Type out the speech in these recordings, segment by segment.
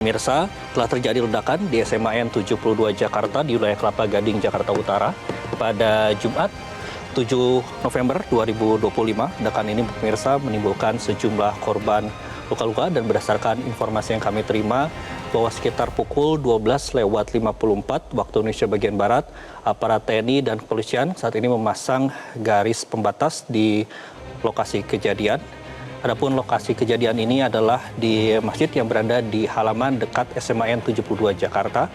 Pemirsa, telah terjadi ledakan di SMAN 72 Jakarta di wilayah Kelapa Gading, Jakarta Utara pada Jumat 7 November 2025. Ledakan ini pemirsa menimbulkan sejumlah korban luka-luka dan berdasarkan informasi yang kami terima bahwa sekitar pukul 12:54 waktu Indonesia bagian Barat, aparat TNI dan kepolisian saat ini memasang garis pembatas di lokasi kejadian. Adapun lokasi kejadian ini adalah di masjid yang berada di halaman dekat SMAN 72 Jakarta.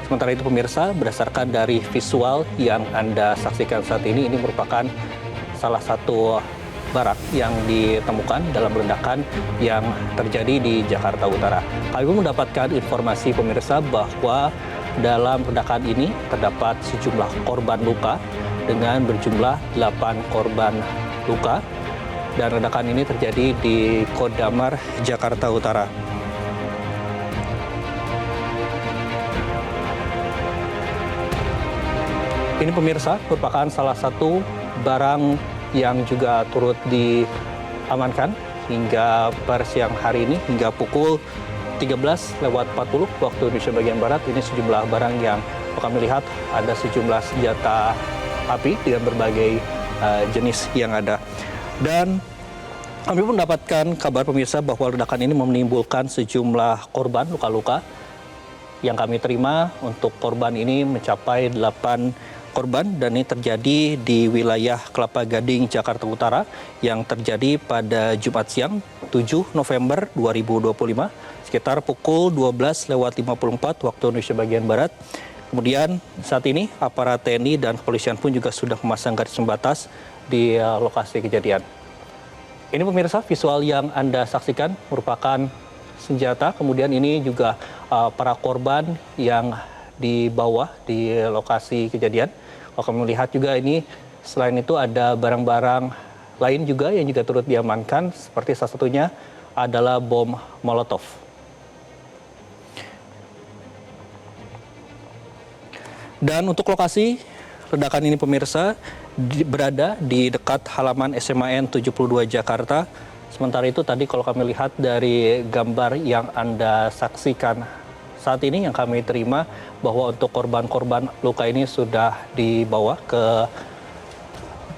Sementara itu pemirsa, berdasarkan dari visual yang Anda saksikan saat ini merupakan salah satu barang yang ditemukan dalam ledakan yang terjadi di Jakarta Utara. Kami pun mendapatkan informasi pemirsa bahwa dalam ledakan ini terdapat sejumlah korban luka dengan berjumlah 8 korban luka. Dan ledakan ini terjadi di Kodamar, Jakarta Utara. Ini pemirsa merupakan salah satu barang yang juga turut diamankan hingga pada siang hari ini, hingga pukul 13:40 waktu Indonesia bagian Barat. Ini sejumlah barang yang kami lihat ada sejumlah senjata api dengan berbagai jenis yang ada. Dan kami pun mendapatkan kabar pemirsa bahwa ledakan ini menimbulkan sejumlah korban luka-luka. Yang kami terima untuk korban ini mencapai 8 korban dan ini terjadi di wilayah Kelapa Gading, Jakarta Utara yang terjadi pada Jumat siang 7 November 2025 sekitar pukul 12:54 waktu Indonesia bagian Barat. Kemudian saat ini aparat TNI dan kepolisian pun juga sudah memasang garis pembatas di lokasi kejadian. Ini pemirsa visual yang Anda saksikan merupakan senjata, kemudian ini juga para korban yang dibawa di lokasi kejadian. Kalau kami melihat juga ini selain itu ada barang-barang lain juga yang juga turut diamankan, seperti salah satunya adalah bom Molotov. Dan untuk lokasi ledakan ini pemirsa berada di dekat halaman SMAN 72 Jakarta. Sementara itu tadi kalau kami lihat dari gambar yang Anda saksikan saat ini yang kami terima bahwa untuk korban-korban luka ini sudah dibawa ke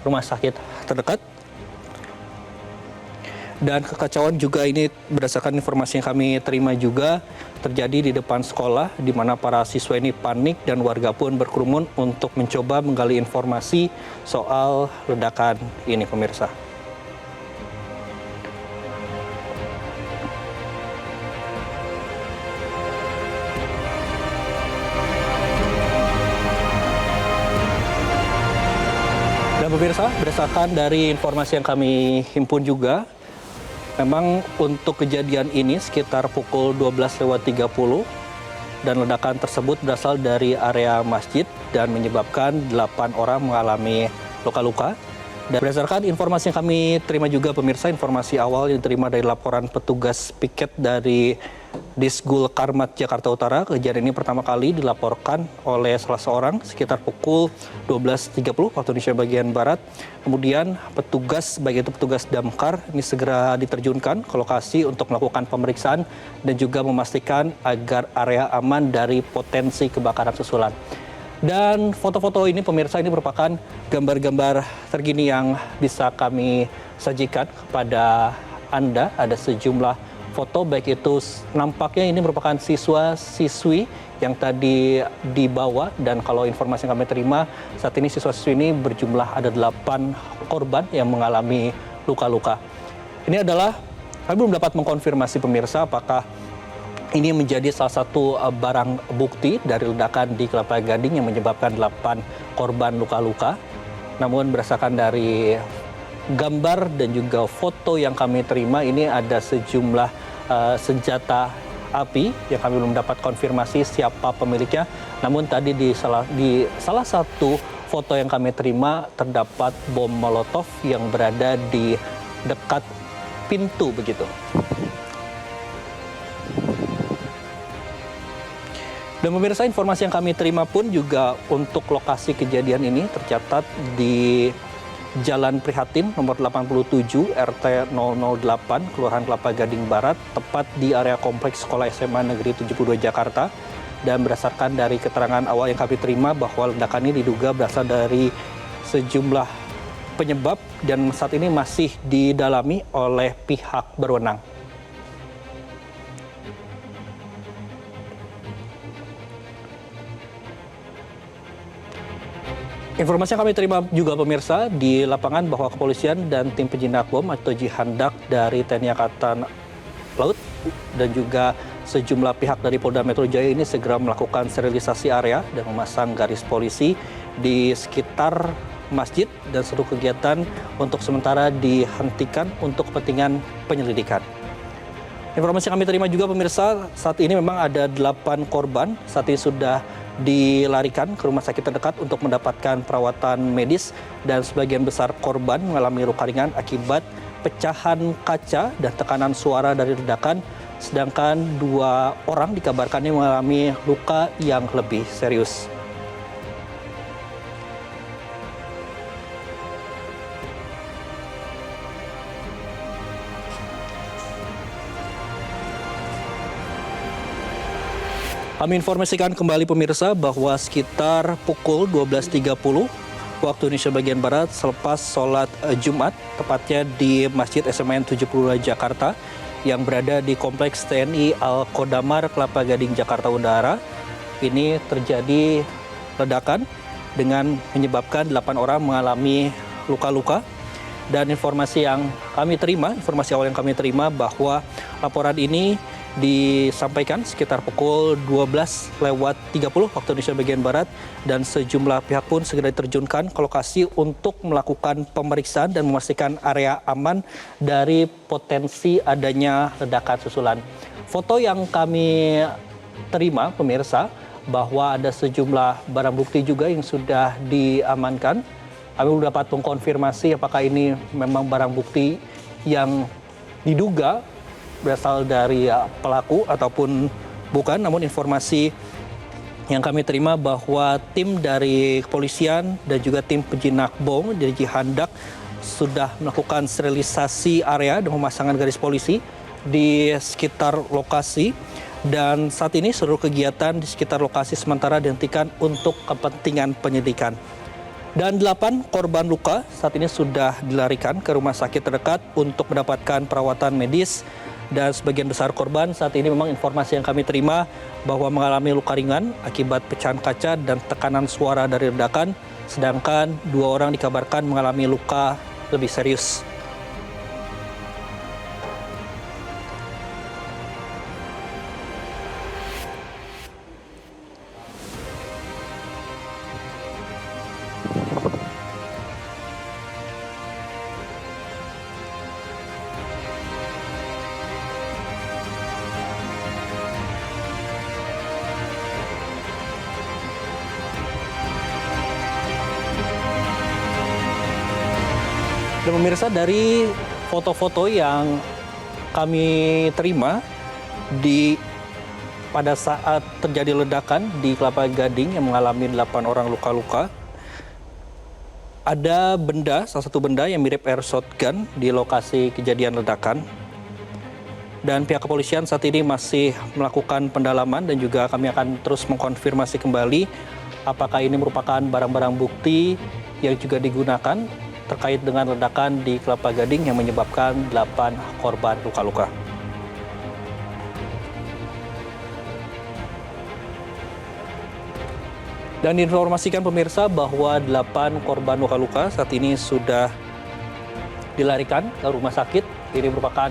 rumah sakit terdekat. Dan kekacauan juga ini berdasarkan informasi yang kami terima juga terjadi di depan sekolah di mana para siswa ini panik dan warga pun berkerumun untuk mencoba menggali informasi soal ledakan ini pemirsa. Dan pemirsa, berdasarkan dari informasi yang kami himpun juga, memang untuk kejadian ini sekitar pukul 12:30 dan ledakan tersebut berasal dari area masjid dan menyebabkan 8 orang mengalami luka-luka. Dan berdasarkan informasi yang kami terima juga pemirsa, informasi awal yang diterima dari laporan petugas piket dari Disgul Karmat Jakarta Utara, kejadian ini pertama kali dilaporkan oleh salah seorang sekitar pukul 12:30 waktu Indonesia bagian Barat. Kemudian petugas, baik itu petugas damkar, ini segera diterjunkan ke lokasi untuk melakukan pemeriksaan dan juga memastikan agar area aman dari potensi kebakaran susulan. Dan foto-foto ini pemirsa ini merupakan gambar-gambar terkini yang bisa kami sajikan kepada Anda. Ada sejumlah foto, baik itu nampaknya ini merupakan siswa-siswi yang tadi dibawa, dan kalau informasi yang kami terima saat ini siswa-siswi ini berjumlah ada 8 korban yang mengalami luka-luka. Ini adalah, kami belum dapat mengkonfirmasi pemirsa apakah ini menjadi salah satu barang bukti dari ledakan di Kelapa Gading yang menyebabkan 8 korban luka-luka. Namun berdasarkan dari gambar dan juga foto yang kami terima, ini ada sejumlah senjata api yang kami belum dapat konfirmasi siapa pemiliknya. Namun tadi di salah satu foto yang kami terima terdapat bom Molotov yang berada di dekat pintu begitu. Dan pemirsa, informasi yang kami terima pun juga untuk lokasi kejadian ini tercatat di Jalan Prihatin nomor 87 RT 008 Kelurahan Kelapa Gading Barat, tepat di area kompleks Sekolah SMA Negeri 72 Jakarta. Dan berdasarkan dari keterangan awal yang kami terima bahwa ledakan ini diduga berasal dari sejumlah penyebab dan saat ini masih didalami oleh pihak berwenang. Informasi yang kami terima juga pemirsa di lapangan bahwa kepolisian dan tim penjinak bom atau Jihandak dari TNI Angkatan Laut dan juga sejumlah pihak dari Polda Metro Jaya ini segera melakukan sterilisasi area dan memasang garis polisi di sekitar masjid dan seluruh kegiatan untuk sementara dihentikan untuk kepentingan penyelidikan. Informasi yang kami terima juga pemirsa, saat ini memang ada 8 korban saat ini sudah dilarikan ke rumah sakit terdekat untuk mendapatkan perawatan medis dan sebagian besar korban mengalami luka ringan akibat pecahan kaca dan tekanan suara dari ledakan, sedangkan 2 orang dikabarkan mengalami luka yang lebih serius. Kami informasikan kembali pemirsa bahwa sekitar pukul 12.30 waktu Indonesia bagian Barat selepas sholat Jumat, tepatnya di Masjid SMAN 72 Jakarta yang berada di Kompleks TNI Al-Qodamar Kelapa Gading Jakarta Utara, ini terjadi ledakan dengan menyebabkan 8 orang mengalami luka-luka. Dan informasi awal yang kami terima bahwa laporan ini disampaikan sekitar pukul 12.30 waktu Indonesia bagian Barat dan sejumlah pihak pun segera diterjunkan ke lokasi untuk melakukan pemeriksaan dan memastikan area aman dari potensi adanya ledakan susulan. Foto yang kami terima pemirsa bahwa ada sejumlah barang bukti juga yang sudah diamankan. Kami belum dapat mengkonfirmasi apakah ini memang barang bukti yang diduga berasal dari pelaku ataupun bukan, namun informasi yang kami terima bahwa tim dari kepolisian dan juga tim penjinak bom dari Jihandak sudah melakukan sterilisasi area dan pemasangan garis polisi di sekitar lokasi, dan saat ini seluruh kegiatan di sekitar lokasi sementara dihentikan untuk kepentingan penyidikan. Dan 8 korban luka saat ini sudah dilarikan ke rumah sakit terdekat untuk mendapatkan perawatan medis. Dan sebagian besar korban saat ini memang informasi yang kami terima bahwa mengalami luka ringan akibat pecahan kaca dan tekanan suara dari ledakan, sedangkan 2 orang dikabarkan mengalami luka lebih serius. Dan pemirsa, dari foto-foto yang kami terima pada saat terjadi ledakan di Kelapa Gading yang mengalami 8 orang luka-luka, ada salah satu benda yang mirip airsoft gun di lokasi kejadian ledakan. Dan pihak kepolisian saat ini masih melakukan pendalaman dan juga kami akan terus mengkonfirmasi kembali apakah ini merupakan barang-barang bukti yang juga digunakan terkait dengan ledakan di Kelapa Gading yang menyebabkan 8 korban luka-luka. Dan diinformasikan pemirsa bahwa 8 korban luka-luka saat ini sudah dilarikan ke rumah sakit. Ini merupakan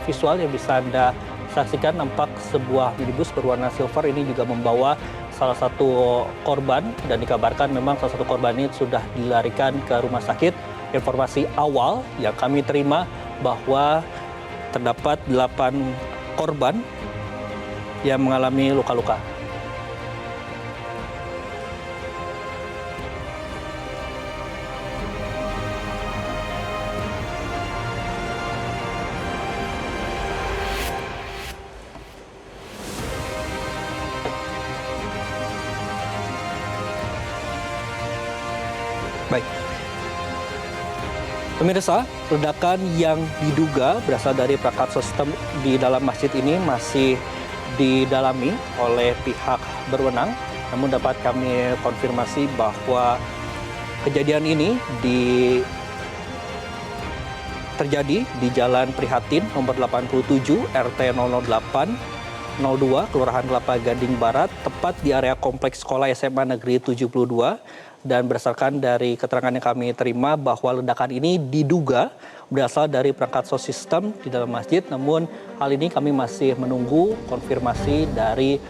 visual yang bisa Anda saksikan, nampak sebuah minibus berwarna silver ini juga membawa salah satu korban dan dikabarkan memang salah satu korban ini sudah dilarikan ke rumah sakit. Informasi awal yang kami terima bahwa terdapat 8 korban yang mengalami luka-luka. Baik. Pemirsa, ledakan yang diduga berasal dari perangkat sistem di dalam masjid ini masih didalami oleh pihak berwenang. Namun dapat kami konfirmasi bahwa kejadian ini terjadi di Jalan Prihatin nomor 87 RT 008 02 Kelurahan Kelapa Gading Barat, tepat di area kompleks sekolah SMA Negeri 72. Dan berdasarkan dari keterangan yang kami terima bahwa ledakan ini diduga berasal dari perangkat sound system di dalam masjid. Namun hal ini kami masih menunggu konfirmasi dari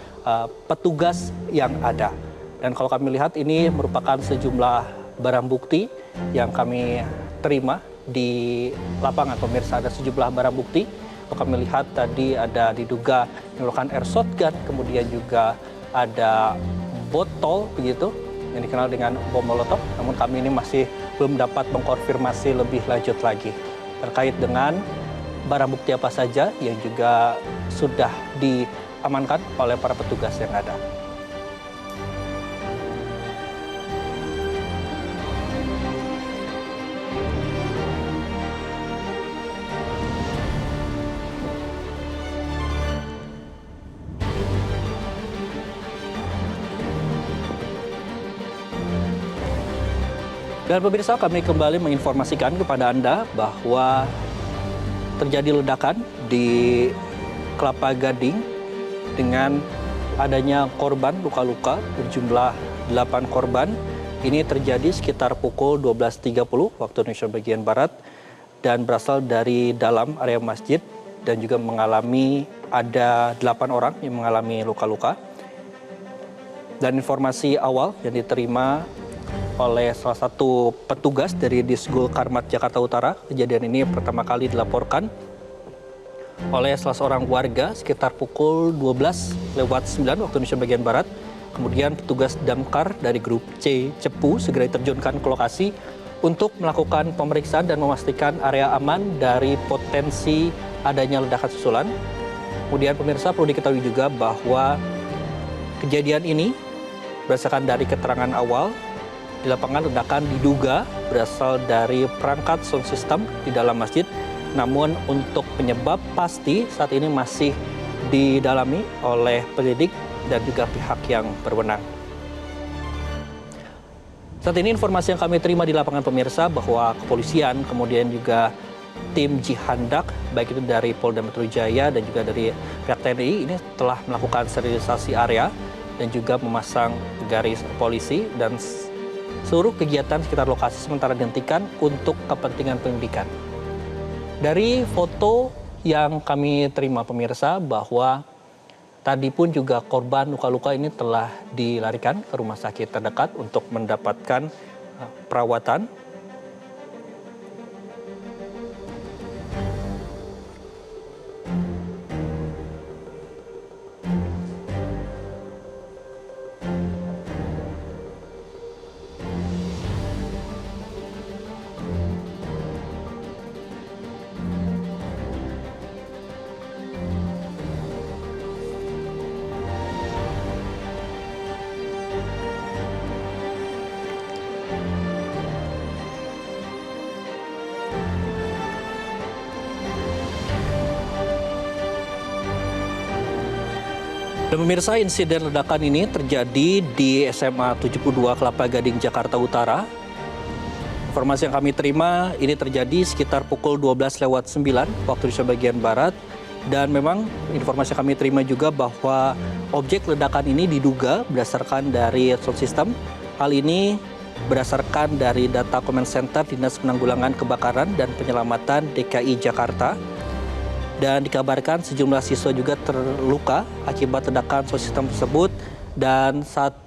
petugas yang ada. Dan kalau kami lihat ini merupakan sejumlah barang bukti yang kami terima di lapangan. Pemirsa, ada sejumlah barang bukti. Kalau kami lihat tadi ada diduga merupakan airsoft gun, kemudian juga ada botol begitu yang dikenal dengan bom molotov. Namun kami ini masih belum dapat mengkonfirmasi lebih lanjut lagi terkait dengan barang bukti apa saja yang juga sudah diamankan oleh para petugas yang ada. Dan pemirsa, kami kembali menginformasikan kepada Anda bahwa terjadi ledakan di Kelapa Gading dengan adanya korban luka-luka berjumlah 8 korban. Ini terjadi sekitar pukul 12.30 waktu Indonesia bagian Barat dan berasal dari dalam area masjid dan juga ada 8 orang yang mengalami luka-luka. Dan informasi awal yang diterima oleh salah satu petugas dari Disgul Karmat Jakarta Utara, kejadian ini pertama kali dilaporkan oleh salah seorang warga sekitar pukul 12:09 waktu Indonesia bagian Barat. Kemudian petugas damkar dari grup C Cepu segera diterjunkan ke lokasi untuk melakukan pemeriksaan dan memastikan area aman dari potensi adanya ledakan susulan. Kemudian pemirsa, perlu diketahui juga bahwa kejadian ini berdasarkan dari keterangan awal, di lapangan ledakan diduga berasal dari perangkat sound system di dalam masjid. Namun untuk penyebab pasti saat ini masih didalami oleh penyidik dan juga pihak yang berwenang. Saat ini informasi yang kami terima di lapangan pemirsa bahwa kepolisian kemudian juga tim Jihandak baik itu dari Polda Metro Jaya dan juga dari pihak TNI ini telah melakukan sterilisasi area dan juga memasang garis polisi, dan seluruh kegiatan sekitar lokasi sementara dihentikan untuk kepentingan penyidikan. Dari foto yang kami terima pemirsa bahwa tadi pun juga korban luka-luka ini telah dilarikan ke rumah sakit terdekat untuk mendapatkan perawatan. Dan pemirsa, insiden ledakan ini terjadi di SMA 72 Kelapa Gading, Jakarta Utara. Informasi yang kami terima ini terjadi sekitar pukul 12:09 waktu Indonesia bagian Barat. Dan memang informasi yang kami terima juga bahwa objek ledakan ini diduga berdasarkan dari sound system. Hal ini berdasarkan dari data Command Center Dinas Penanggulangan Kebakaran dan Penyelamatan DKI Jakarta. Dan dikabarkan sejumlah siswa juga terluka akibat ledakan sound system tersebut. Dan saat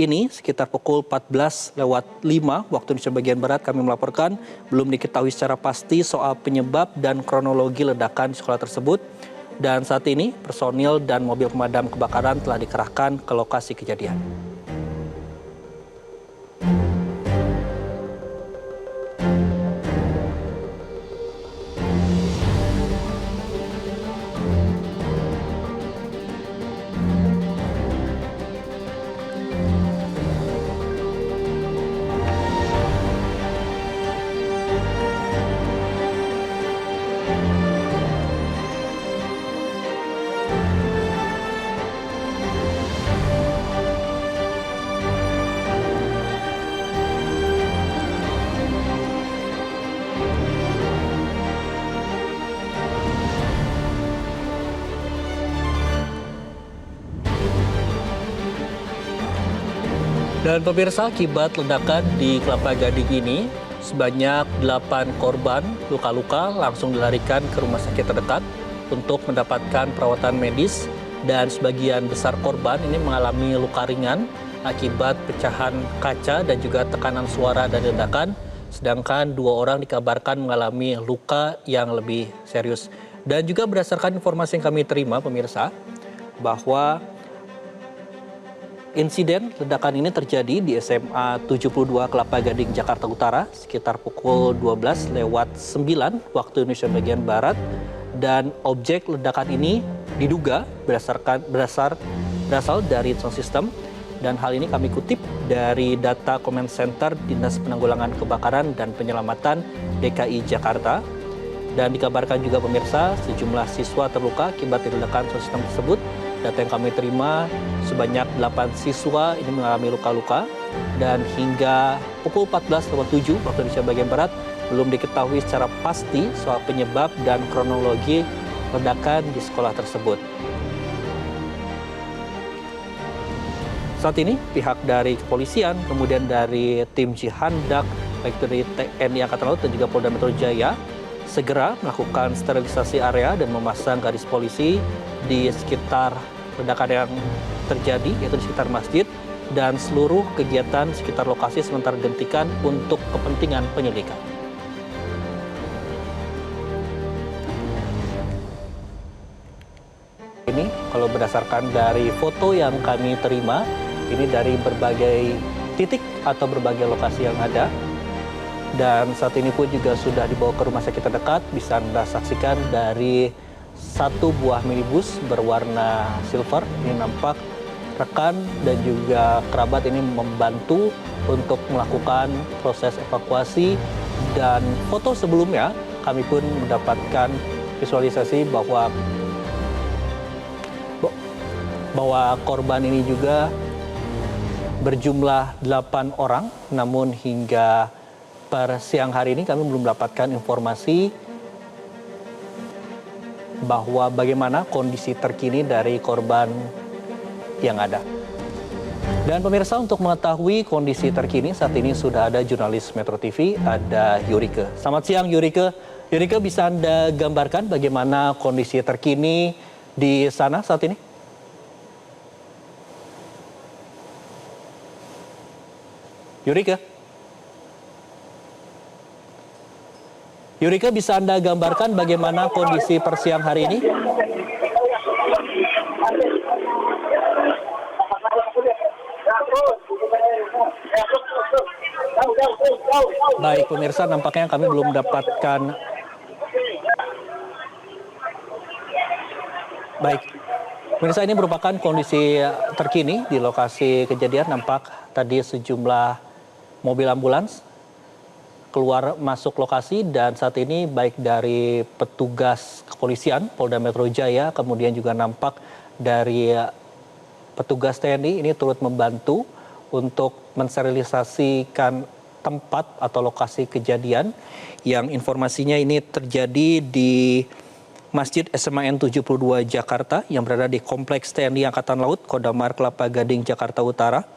ini sekitar pukul 14:05 waktu Indonesia bagian Barat kami melaporkan belum diketahui secara pasti soal penyebab dan kronologi ledakan di sekolah tersebut. Dan saat ini personil dan mobil pemadam kebakaran telah dikerahkan ke lokasi kejadian. Dan pemirsa, akibat ledakan di Kelapa Gading ini, sebanyak 8 korban luka-luka langsung dilarikan ke rumah sakit terdekat untuk mendapatkan perawatan medis, dan sebagian besar korban ini mengalami luka ringan akibat pecahan kaca dan juga tekanan suara dari ledakan, sedangkan 2 orang dikabarkan mengalami luka yang lebih serius. Dan juga berdasarkan informasi yang kami terima, pemirsa, bahwa insiden ledakan ini terjadi di SMA 72 Kelapa Gading, Jakarta Utara sekitar pukul 12:09 waktu Indonesia bagian Barat, dan objek ledakan ini diduga berasal dari sound system, dan hal ini kami kutip dari data Command Center Dinas Penanggulangan Kebakaran dan Penyelamatan DKI Jakarta. Dan dikabarkan juga pemirsa, sejumlah siswa terluka akibat ledakan sound system tersebut. Data yang kami terima, sebanyak 8 siswa ini mengalami luka-luka, dan hingga pukul 14:07 waktu Indonesia bagian Barat belum diketahui secara pasti soal penyebab dan kronologi ledakan di sekolah tersebut. Saat ini pihak dari kepolisian, kemudian dari tim Cihandak, baik dari TNI Angkatan Laut dan juga Polda Metro Jaya, segera melakukan sterilisasi area dan memasang garis polisi di sekitar ledakan yang terjadi, yaitu di sekitar masjid, dan seluruh kegiatan sekitar lokasi sementara dihentikan untuk kepentingan penyelidikan. Ini kalau berdasarkan dari foto yang kami terima, ini dari berbagai titik atau berbagai lokasi yang ada. Dan saat ini pun juga sudah dibawa ke rumah sakit terdekat. Bisa Anda saksikan dari satu buah minibus berwarna silver. Ini nampak rekan dan juga kerabat ini membantu untuk melakukan proses evakuasi. Dan foto sebelumnya kami pun mendapatkan visualisasi bahwa korban ini juga berjumlah 8 orang, namun hingga per siang hari ini kami belum mendapatkan informasi bahwa bagaimana kondisi terkini dari korban yang ada. Dan pemirsa, untuk mengetahui kondisi terkini saat ini sudah ada jurnalis Metro TV, ada Yurike. Selamat siang Yurike. Yurike, bisa Anda gambarkan bagaimana kondisi terkini di sana saat ini? Yurike, bisa Anda gambarkan bagaimana kondisi per siang hari ini? Baik pemirsa, nampaknya kami belum mendapatkan. Baik, pemirsa, ini merupakan kondisi terkini di lokasi kejadian. Nampak tadi sejumlah mobil ambulans keluar masuk lokasi, dan saat ini baik dari petugas kepolisian Polda Metro Jaya, kemudian juga nampak dari petugas TNI ini turut membantu untuk mensterilisasikan tempat atau lokasi kejadian yang informasinya ini terjadi di Masjid SMAN 72 Jakarta yang berada di Kompleks TNI Angkatan Laut Kodamar Kelapa Gading, Jakarta Utara.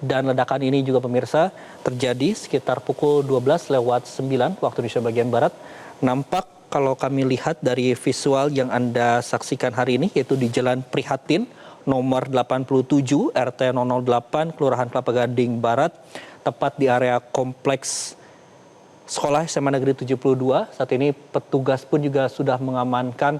Dan ledakan ini juga pemirsa terjadi sekitar pukul 12:09 waktu Indonesia bagian Barat. Nampak kalau kami lihat dari visual yang Anda saksikan hari ini, yaitu di Jalan Prihatin nomor 87 RT 008 Kelurahan Kelapa Gading Barat, tepat di area kompleks Sekolah SMA Negeri 72. Saat ini petugas pun juga sudah mengamankan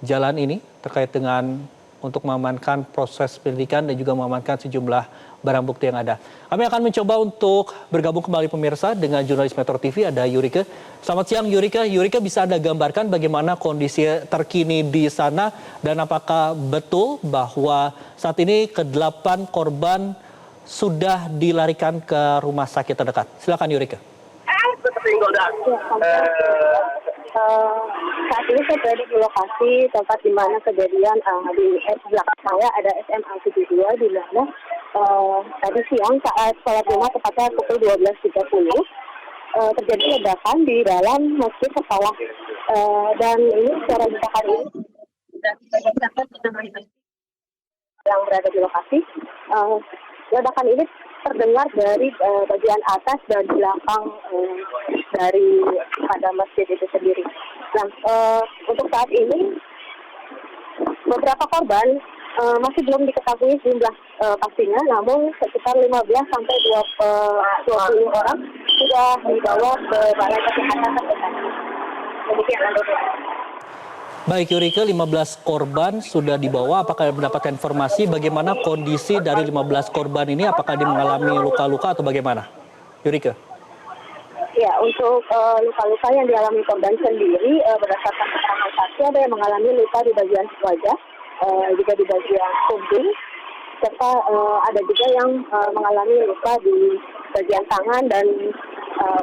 jalan ini terkait dengan untuk mengamankan proses penyidikan dan juga mengamankan sejumlah barang bukti yang ada. Kami akan mencoba untuk bergabung kembali pemirsa dengan jurnalis Metro TV, ada Yurike. Selamat siang Yurike. Yurike, bisa Anda gambarkan bagaimana kondisi terkini di sana, dan apakah betul bahwa saat ini ke-8 korban sudah dilarikan ke rumah sakit terdekat? Silakan Yurike. Saat ini saya berada di lokasi tempat di mana kejadian di belakang saya ada SMA 72, di mana tadi siang saat sholat Jumat tepatnya pukul 12:30 terjadi ledakan di dalam masjid sekolah, dan ini secara ledakan ini yang berada di lokasi. Ledakan ini terdengar dari bagian atas dan belakang dari pada masjid itu sendiri. Nah, untuk saat ini beberapa korban masih belum diketahui jumlah pastinya, namun sekitar 15 sampai 20 orang sudah dibawa ke balai kesehatan terdekat. Demikian, Andrea. Baik Yurike, 15 korban sudah dibawa. Apakah mendapatkan informasi bagaimana kondisi dari 15 korban ini? Apakah dia mengalami luka-luka atau bagaimana? Yurike. Ya, untuk luka-luka yang dialami korban sendiri berdasarkan keterangan saksi ada yang mengalami luka di bagian wajah, juga di bagian punggung, serta ada juga yang mengalami luka di bagian tangan dan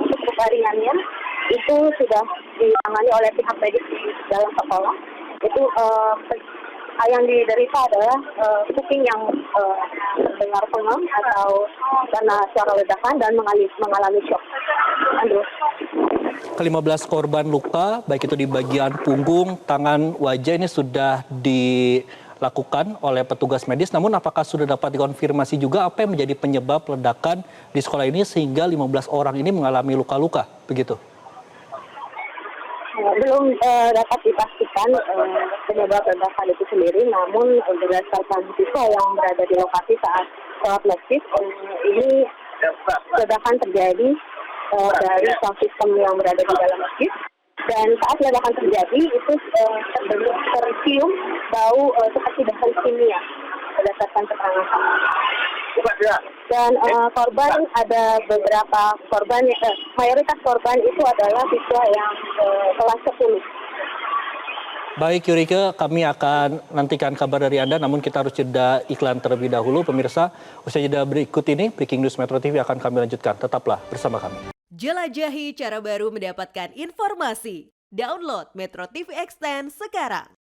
untuk luka ringannya itu sudah ditangani oleh pihak medis di dalam sekolah. Itu yang diderita adalah kuping yang terdengar pengam atau karena suara ledakan dan mengalami shock. Ke-15 korban luka, baik itu di bagian punggung, tangan, wajah ini sudah dilakukan oleh petugas medis. Namun apakah sudah dapat dikonfirmasi juga apa yang menjadi penyebab ledakan di sekolah ini sehingga 15 orang ini mengalami luka-luka, begitu? Belum dapat dipastikan penyebab ledakan itu sendiri, namun berdasarkan siswa yang berada di lokasi saat sholat masjid, ini ledakan terjadi dari sound system yang berada di dalam masjid. Dan saat ledakan terjadi itu tercium bau seperti bahan kimia berdasarkan keterangan saksi. Dan korban ada beberapa korban, mayoritas korban itu adalah siswa yang kelas 10. Baik Yurike, kami akan nantikan kabar dari Anda, namun kita harus jeda iklan terlebih dahulu. Pemirsa, usai jeda berikut ini, Breaking News Metro TV akan kami lanjutkan. Tetaplah bersama kami. Jelajahi cara baru mendapatkan informasi. Download Metro TV Extend sekarang.